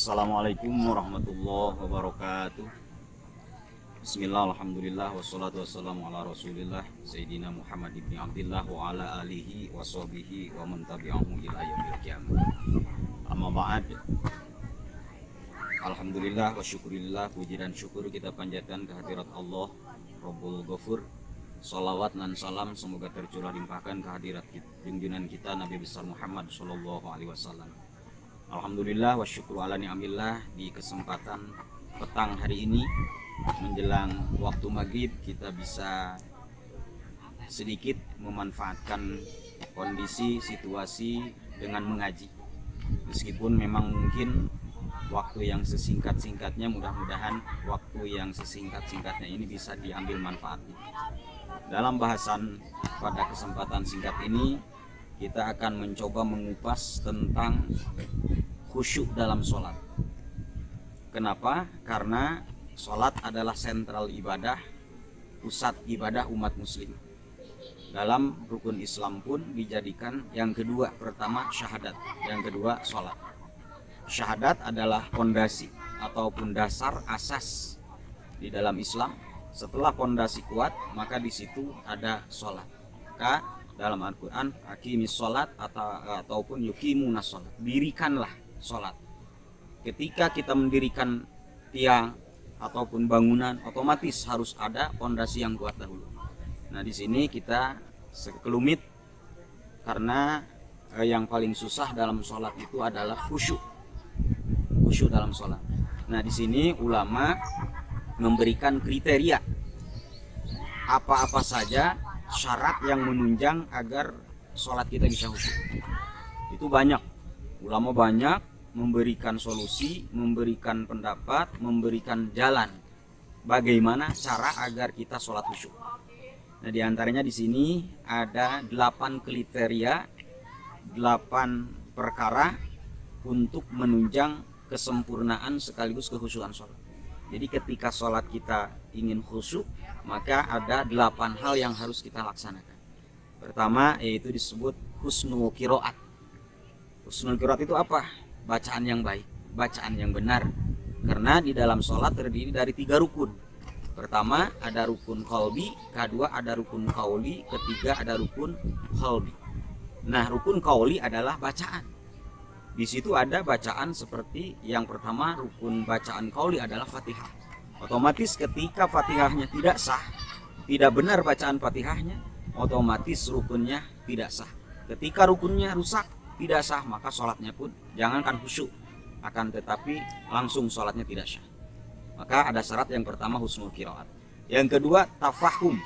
Assalamualaikum warahmatullahi wabarakatuh. Bismillah, alhamdulillah, wassalatu wassalamu ala rasulillah Sayyidina Muhammad ibn Abdillah wa ala alihi wa sahbihi wa man tabi'ahu ila yaumil qiyamah. Amma ba'd. Alhamdulillah wa syukurillah, puji dan syukur kita panjatkan kehadirat Allah Rabbul Ghafur. Salawat dan salam semoga tercurah limpahkan kehadirat junjungan kita Nabi besar Muhammad sallallahu alaihi wasallam. Alhamdulillah wa syukur ala ni'amillah, di kesempatan petang hari ini menjelang waktu maghrib kita bisa sedikit memanfaatkan kondisi situasi dengan mengaji. Meskipun memang mungkin waktu yang sesingkat-singkatnya, mudah-mudahan waktu yang sesingkat-singkatnya ini bisa diambil manfaatnya. Dalam bahasan pada kesempatan singkat ini kita akan mencoba mengupas tentang khusyuk dalam sholat. Kenapa? Karena sholat adalah sentral ibadah, pusat ibadah umat muslim. Dalam rukun Islam pun dijadikan yang kedua, pertama syahadat, yang kedua sholat. Syahadat adalah fondasi ataupun dasar asas di dalam Islam. Setelah fondasi kuat, maka di situ ada sholat. Maka dalam Al-Quran, aqimis sholat ataupun yuqimunas sholat, dirikanlah sholat. Ketika kita mendirikan tiang ataupun bangunan, otomatis harus ada fondasi yang kuat dahulu. Nah, di sini kita sekelumit karena yang paling susah dalam sholat itu adalah khusyuk dalam sholat. Nah, di sini ulama memberikan kriteria apa-apa saja syarat yang menunjang agar sholat kita bisa khusyuk. Itu banyak, ulama banyak memberikan solusi, memberikan pendapat, memberikan jalan bagaimana cara agar kita sholat khusyuk. Nah, diantaranya di sini ada 8 kriteria, 8 perkara untuk menunjang kesempurnaan sekaligus kekhusyukan sholat. Jadi ketika sholat kita ingin khusyuk, maka ada 8 hal yang harus kita laksanakan. Pertama yaitu disebut husnul qiraat. Husnul qiraat itu apa? Bacaan yang baik, bacaan yang benar. Karena di dalam sholat terdiri dari 3 rukun. Pertama ada rukun qalbi, kedua ada rukun qauli, ketiga ada rukun qalbi. Nah, rukun qauli adalah bacaan. Di situ ada bacaan seperti yang pertama, rukun bacaan qauli adalah Fatihah. Otomatis ketika Fatihahnya tidak sah, tidak benar bacaan Fatihahnya, otomatis rukunnya tidak sah. Ketika rukunnya rusak, tidak sah, maka sholatnya pun jangankan khusyuk, akan tetapi langsung sholatnya tidak sah. Maka ada syarat yang pertama husnul qiraat. Yang kedua tafahum.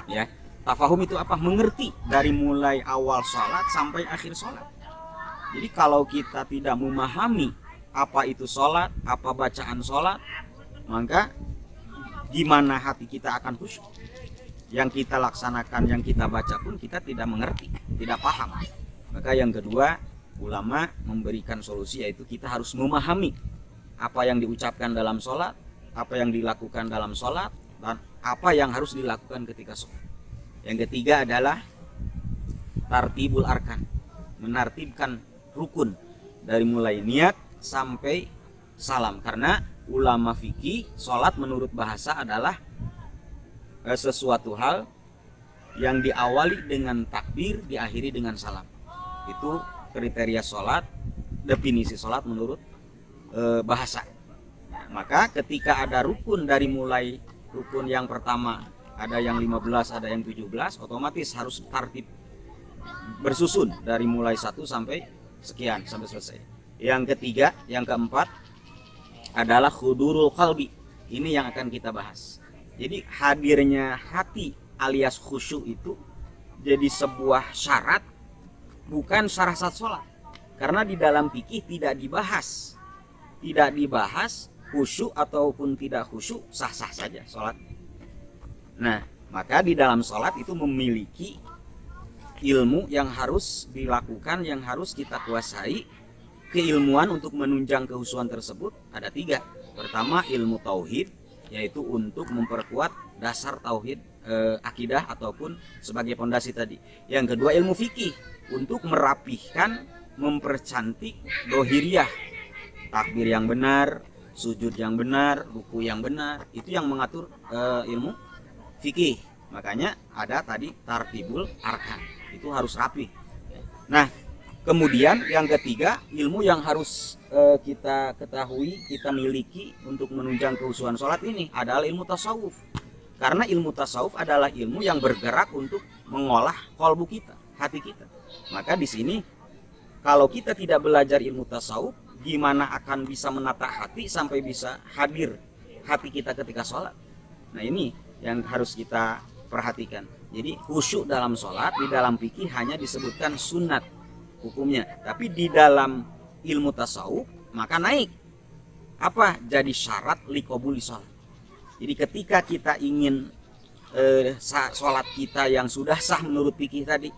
Ya, tafahum itu apa? Mengerti dari mulai awal sholat sampai akhir sholat. Jadi kalau kita tidak memahami apa itu sholat, apa bacaan sholat, maka gimana hati kita akan khusyuk? Yang kita laksanakan, yang kita baca pun kita tidak mengerti, tidak paham. Maka yang kedua, ulama memberikan solusi, yaitu kita harus memahami apa yang diucapkan dalam sholat, apa yang dilakukan dalam sholat, dan apa yang harus dilakukan ketika sholat. Yang ketiga adalah tartibul arkan, menartibkan rukun dari mulai niat sampai salam. Karena ulama fikih, sholat menurut bahasa adalah sesuatu hal yang diawali dengan takbir, diakhiri dengan salam. Itu kriteria sholat, definisi sholat menurut bahasa. Maka ketika ada rukun dari mulai rukun yang pertama, ada yang 15, ada yang 17, otomatis harus tartib bersusun dari mulai 1 sampai sekian, sampai selesai. Yang ketiga, yang keempat adalah hudurul qalbi. Ini yang akan kita bahas. Jadi hadirnya hati alias khusyuk itu jadi sebuah syarat, bukan syarat sholat. Karena di dalam fikih tidak dibahas khusyuk ataupun tidak khusyuk, sah-sah saja sholat. Nah, maka di dalam sholat itu memiliki ilmu yang harus dilakukan, yang harus kita kuasai. Keilmuan untuk menunjang kehusuan tersebut ada 3. Pertama ilmu tauhid, yaitu untuk memperkuat dasar tauhid, akidah ataupun sebagai pondasi tadi. Yang kedua ilmu fikih, untuk merapihkan, mempercantik dohiriyah takbir yang benar, sujud yang benar, ruku yang benar, itu yang mengatur ilmu fikih. Makanya ada tadi tartibul arkan, itu harus rapi. Nah, kemudian yang ketiga, ilmu yang harus kita ketahui, kita miliki untuk menunjang kekhusyuan sholat ini adalah ilmu tasawuf. Karena ilmu tasawuf adalah ilmu yang bergerak untuk mengolah qalbu kita, hati kita. Maka di sini kalau kita tidak belajar ilmu tasawuf, gimana akan bisa menata hati sampai bisa hadir hati kita ketika sholat? Nah, ini yang harus kita perhatikan. Jadi khusyuk dalam sholat di dalam fikih hanya disebutkan sunat hukumnya, tapi di dalam ilmu tasawuf maka naik apa jadi syarat liqobuli sholat. Jadi ketika kita ingin sholat kita yang sudah sah menurut fikih tadi,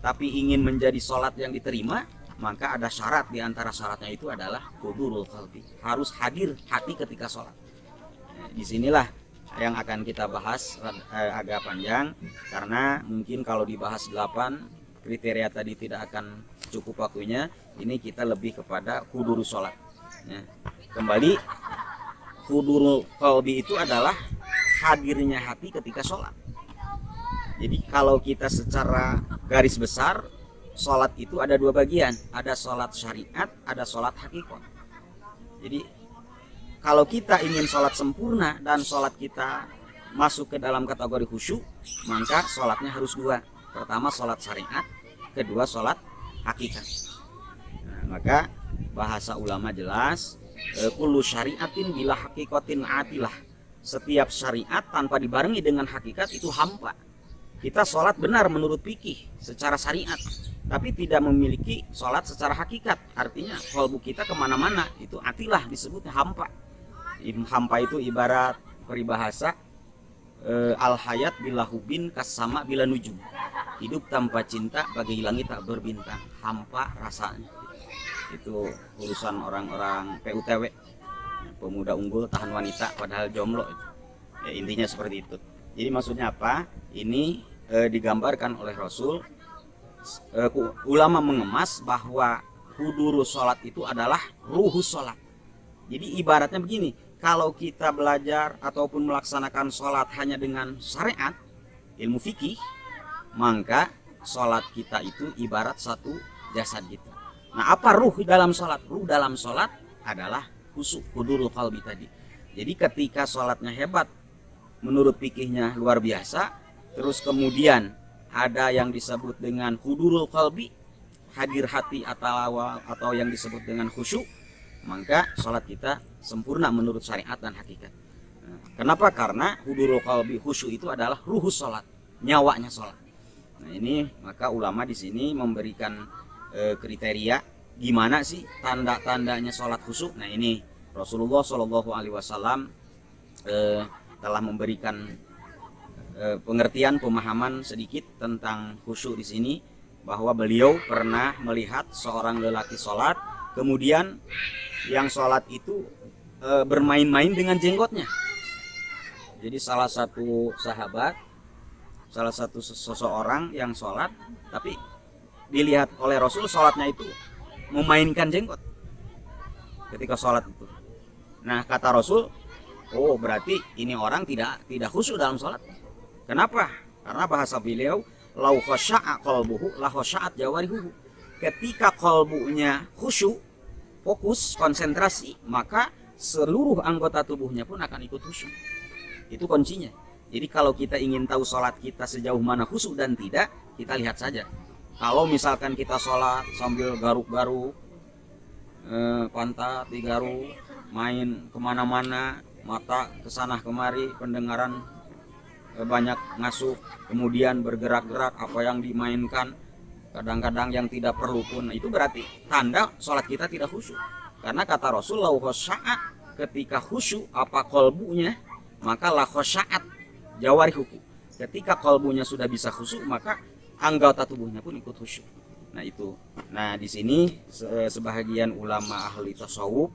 tapi ingin menjadi sholat yang diterima, maka ada syarat. Di antara syaratnya itu adalah hudurul qalbi, harus hadir hati ketika sholat. Nah, disinilah yang akan kita bahas agak panjang, karena mungkin kalau dibahas 8 kriteria tadi tidak akan cukup waktunya. Ini kita lebih kepada hudurul sholat ya. Kembali, hudurul qalbi itu adalah hadirnya hati ketika sholat. Jadi kalau kita secara garis besar, sholat itu ada 2 bagian, ada sholat syariat, ada sholat hakikat. Jadi kalau kita ingin sholat sempurna dan sholat kita masuk ke dalam kategori khusyuk, maka sholatnya harus 2. Pertama sholat syariat, kedua sholat hakikat. Nah, maka bahasa ulama jelas, kullu syariatin bila hakikatin atilah. Setiap syariat tanpa dibarengi dengan hakikat itu hampa. Kita sholat benar menurut fikih secara syariat, tapi tidak memiliki sholat secara hakikat. Artinya qalbu kita kemana-mana, itu atilah, disebutnya hampa. Hampa itu ibarat peribahasa al-hayat bila hubin kasama bila nujum. Hidup tanpa cinta bagi langit tak berbintang. Hampa rasanya. Itu urusan orang-orang PUTW, pemuda unggul tahan wanita padahal jomblo. Ya, intinya seperti itu. Jadi maksudnya apa? Ini digambarkan oleh Rasul. Ulama mengemas bahwa hudurus sholat itu adalah ruhus sholat. Jadi ibaratnya begini, kalau kita belajar ataupun melaksanakan sholat hanya dengan syariat, ilmu fikih, maka sholat kita itu ibarat satu jasad kita. Nah, apa ruh dalam sholat? Ruh dalam sholat adalah khusyuk, hudurul qalbi tadi. Jadi ketika sholatnya hebat, menurut fikihnya luar biasa, terus kemudian ada yang disebut dengan hudurul qalbi, hadir hati atau yang disebut dengan khusyuk, maka sholat kita sempurna menurut syariat dan hakikat. Nah, kenapa? Karena hudurul qalbi, khusyuk itu adalah ruhus sholat, nyawanya sholat. Nah, ini maka ulama di sini memberikan kriteria gimana sih tanda-tandanya sholat khusyuk. Nah, ini Rasulullah SAW telah memberikan pengertian, pemahaman sedikit tentang khusyuk di sini, bahwa beliau pernah melihat seorang lelaki sholat, kemudian yang sholat itu bermain-main dengan jenggotnya. Jadi salah satu sahabat, salah satu seseorang yang sholat, tapi dilihat oleh Rasul sholatnya itu memainkan jenggot ketika sholat itu. Nah, kata Rasul, oh berarti ini orang tidak khusyuk dalam sholat. Kenapa? Karena bahasa beliau, lau khasya'a qalbuhu la khasya'at jawarihuhu. Ketika qalbunya khusyuk, fokus, konsentrasi, maka seluruh anggota tubuhnya pun akan ikut khusyuk. Itu kuncinya. Jadi kalau kita ingin tahu sholat kita sejauh mana khusyuk dan tidak, kita lihat saja. Kalau misalkan kita sholat sambil garuk-garuk, pantat digaruk, main kemana-mana, mata kesana kemari, pendengaran banyak ngasuh, kemudian bergerak-gerak apa yang dimainkan, kadang-kadang yang tidak perlu pun, itu berarti tanda sholat kita tidak khusyuk. Karena kata Rasul, lau khasya'a, ketika khusyuk apa kolbunya, maka la khasyaat jawarihuku. Ketika kolbunya sudah bisa khusyuk, maka anggota tubuhnya pun ikut khusyuk. Nah itu. Nah di sini sebahagian ulama ahli tasawuf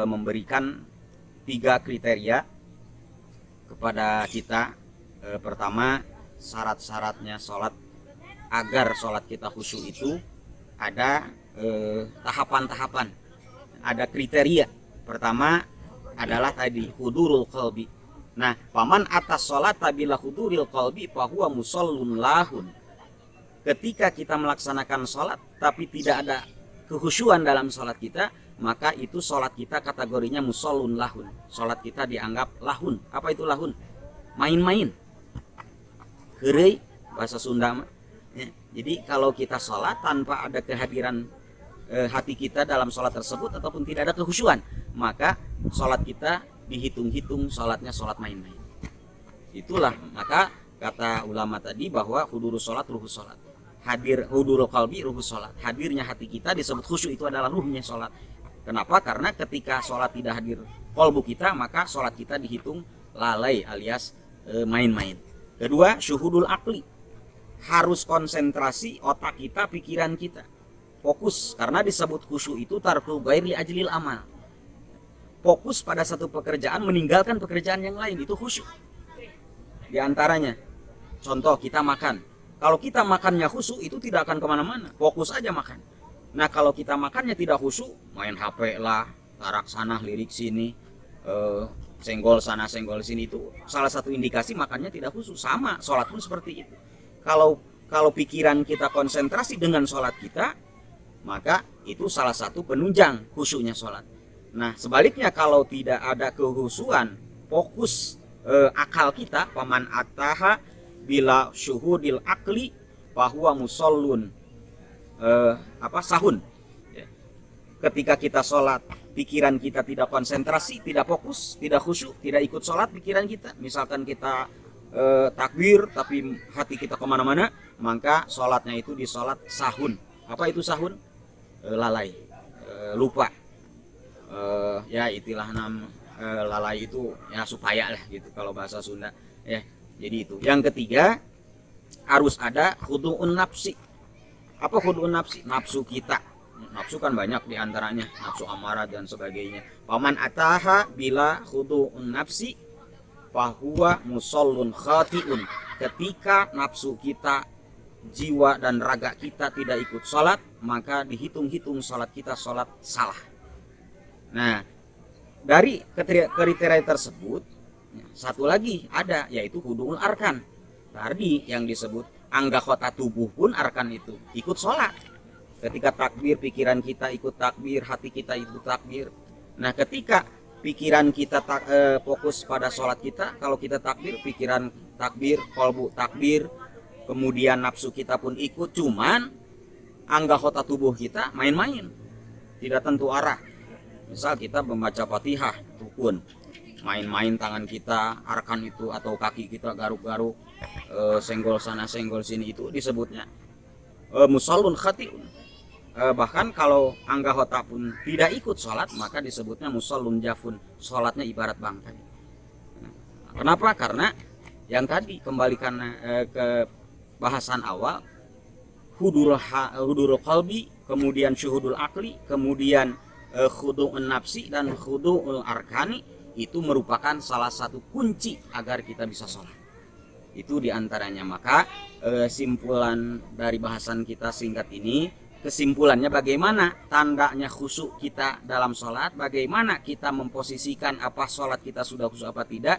memberikan 3 kriteria kepada kita. Pertama, syarat-syaratnya sholat, agar sholat kita khusyuk itu ada tahapan-tahapan. ada kriteria. Pertama adalah tadi hudurul qalbi. Nah, paman atas sholat bila huduril qalbi fahuwa musallun lahun. Ketika kita melaksanakan sholat tapi tidak ada kehusyuan dalam sholat kita, maka itu sholat kita kategorinya musallun lahun. Sholat kita dianggap lahun. Apa itu lahun? Main-main. Heureuy bahasa Sunda mah. Ya, jadi kalau kita sholat tanpa ada kehadiran hati kita dalam sholat tersebut ataupun tidak ada kehusyuan, maka sholat kita dihitung-hitung sholatnya sholat main-main. Itulah maka kata ulama tadi bahwa hudurus sholat ruhus sholat. Hadir hudurul qalbi ruhus sholat. Hadirnya hati kita disebut khusyuk, itu adalah ruhnya sholat. Kenapa? Karena ketika sholat tidak hadir qalbu kita, maka sholat kita dihitung lalai alias main-main. Kedua, syuhudul akli. Harus konsentrasi otak kita, pikiran kita. Fokus, karena disebut khusyuk itu tarkul ghair li ajlil amal. Fokus pada satu pekerjaan, meninggalkan pekerjaan yang lain, itu khusyuk. Di antaranya, contoh kita makan. Kalau kita makannya khusyuk, itu tidak akan kemana-mana. Fokus aja makan. Nah, kalau kita makannya tidak khusyuk, main HP lah, tarak sana, lirik sini, senggol sana, senggol sini, itu salah satu indikasi makannya tidak khusyuk. Sama, sholat pun seperti itu. Kalau pikiran kita konsentrasi dengan sholat kita, maka itu salah satu penunjang khusyuknya sholat. Nah, sebaliknya kalau tidak ada kehusuan, fokus akal kita, paman ataha bila syuhudil akli bahwa musallun sahun. Ketika kita sholat, pikiran kita tidak konsentrasi, tidak fokus, tidak khusyuk, tidak ikut sholat pikiran kita. Misalkan kita takbir tapi hati kita kemana-mana, maka sholatnya itu di sholat sahun. Apa itu sahun? Lalai, lupa. Ya itulah lalai itu ya supaya lah gitu kalau bahasa Sunda ya. Jadi itu. Yang ketiga harus ada khudu'un nafsi. Apa khudu'un nafsi? Nafsu kita. Nafsu kan banyak diantaranya, nafsu amarah dan sebagainya. Paman ataha bila khudu'un nafsi fahuwa musallun khati'un. Ketika nafsu kita, jiwa dan raga kita tidak ikut sholat, maka dihitung-hitung sholat kita sholat salah. Nah, dari kriteria tersebut, satu lagi ada, yaitu hudu'ul arkan. Tadi yang disebut anggota tubuh pun arkan itu ikut sholat. Ketika takbir, pikiran kita ikut takbir, hati kita ikut takbir. Nah, ketika pikiran kita fokus pada sholat kita, kalau kita takbir, pikiran takbir, kolbu takbir, kemudian nafsu kita pun ikut, cuman anggota tubuh kita main-main, tidak tentu arah. Misal kita membaca Fatihah, rukun, main-main tangan kita, arkan itu, atau kaki kita garuk-garuk, senggol sana, senggol sini, itu disebutnya musallun khati'un. Bahkan kalau anggota pun tidak ikut sholat, maka disebutnya musallun jafun, sholatnya ibarat bangkai. Kenapa? Karena yang tadi, kembalikan ke bahasan awal, hudurul qalbi, kemudian syuhudul akli, kemudian khudu'un nafsi dan khudu'ul arkani, itu merupakan salah satu kunci agar kita bisa sholat. Itu diantaranya. Maka simpulan dari bahasan kita singkat ini, kesimpulannya bagaimana tandanya khusyuk kita dalam sholat, bagaimana kita memposisikan apa sholat kita sudah khusyuk apa tidak.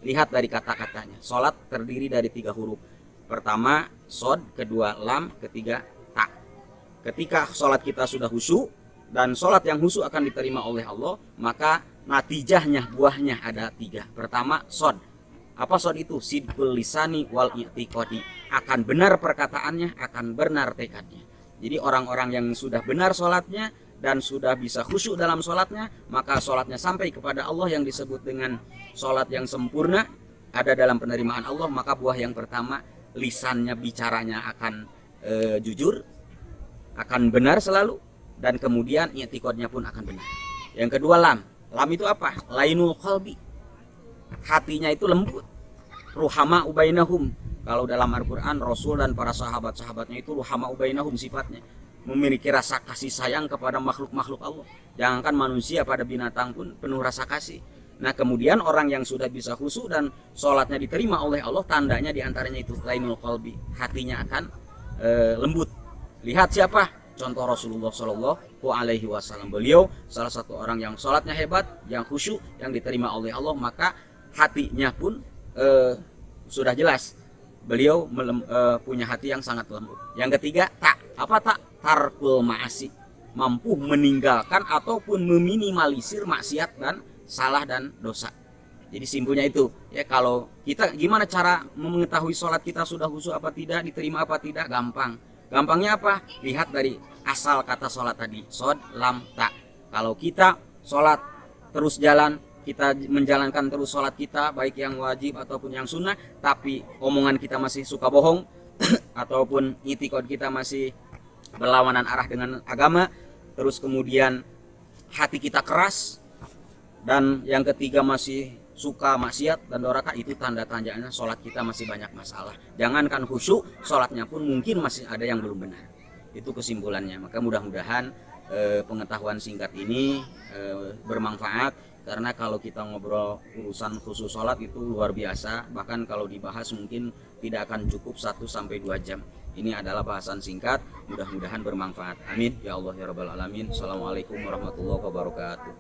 Lihat dari kata-katanya. Sholat terdiri dari 3 huruf. Pertama sod, kedua lam, ketiga ta. Ketika sholat kita sudah khusyuk dan sholat yang khusyuk akan diterima oleh Allah, maka natijahnya, buahnya ada 3. Pertama sod. Apa sod itu? Sidqul lisani wal i'tiqadi. Akan benar perkataannya, akan benar tekadnya. Jadi orang-orang yang sudah benar sholatnya dan sudah bisa khusyuk dalam sholatnya, maka sholatnya sampai kepada Allah yang disebut dengan sholat yang sempurna, ada dalam penerimaan Allah. Maka buah yang pertama, lisannya, bicaranya akan jujur, akan benar selalu, dan kemudian i'tiqadnya pun akan benar. Yang kedua lam. Lam itu apa? Lainul qalbi. Hatinya itu lembut. Ruhama ubainahum. Kalau dalam Al-Quran, Rasul dan para sahabat-sahabatnya itu ruhama ubainahum sifatnya. Memiliki rasa kasih sayang kepada makhluk-makhluk Allah. Jangankan manusia, pada binatang pun penuh rasa kasih. Nah, kemudian orang yang sudah bisa khusyuk dan sholatnya diterima oleh Allah, tandanya diantaranya itu lainul qalbi. Hatinya akan lembut. Lihat siapa? contoh Rasulullah Shallallahu Alaihi Wasallam. Beliau salah satu orang yang sholatnya hebat, yang khusyuk, yang diterima oleh Allah, maka hatinya pun sudah jelas beliau punya hati yang sangat lembut. Yang ketiga, tarkul ma'asi, mampu meninggalkan ataupun meminimalisir maksiat dan salah dan dosa. Jadi simpulnya itu ya, kalau kita gimana cara mengetahui sholat kita sudah khusyuk apa tidak, diterima apa tidak, gampangnya apa, lihat dari asal kata sholat tadi, shod lam ta. Kalau kita sholat terus jalan, kita menjalankan terus sholat kita, baik yang wajib ataupun yang sunnah, tapi omongan kita masih suka bohong ataupun itikad kita masih berlawanan arah dengan agama, terus kemudian hati kita keras, dan yang ketiga masih suka maksiat dan doraka, itu tanda-tandanya sholat kita masih banyak masalah. Jangankan khusyuk, sholatnya pun mungkin masih ada yang belum benar. Itu kesimpulannya. Maka mudah-mudahan pengetahuan singkat ini bermanfaat, karena kalau kita ngobrol urusan khusus sholat itu luar biasa. Bahkan kalau dibahas mungkin tidak akan cukup 1-2 jam. Ini adalah bahasan singkat, mudah-mudahan bermanfaat. Amin ya Allah ya Rabbal Alamin. Assalamualaikum warahmatullahi wabarakatuh.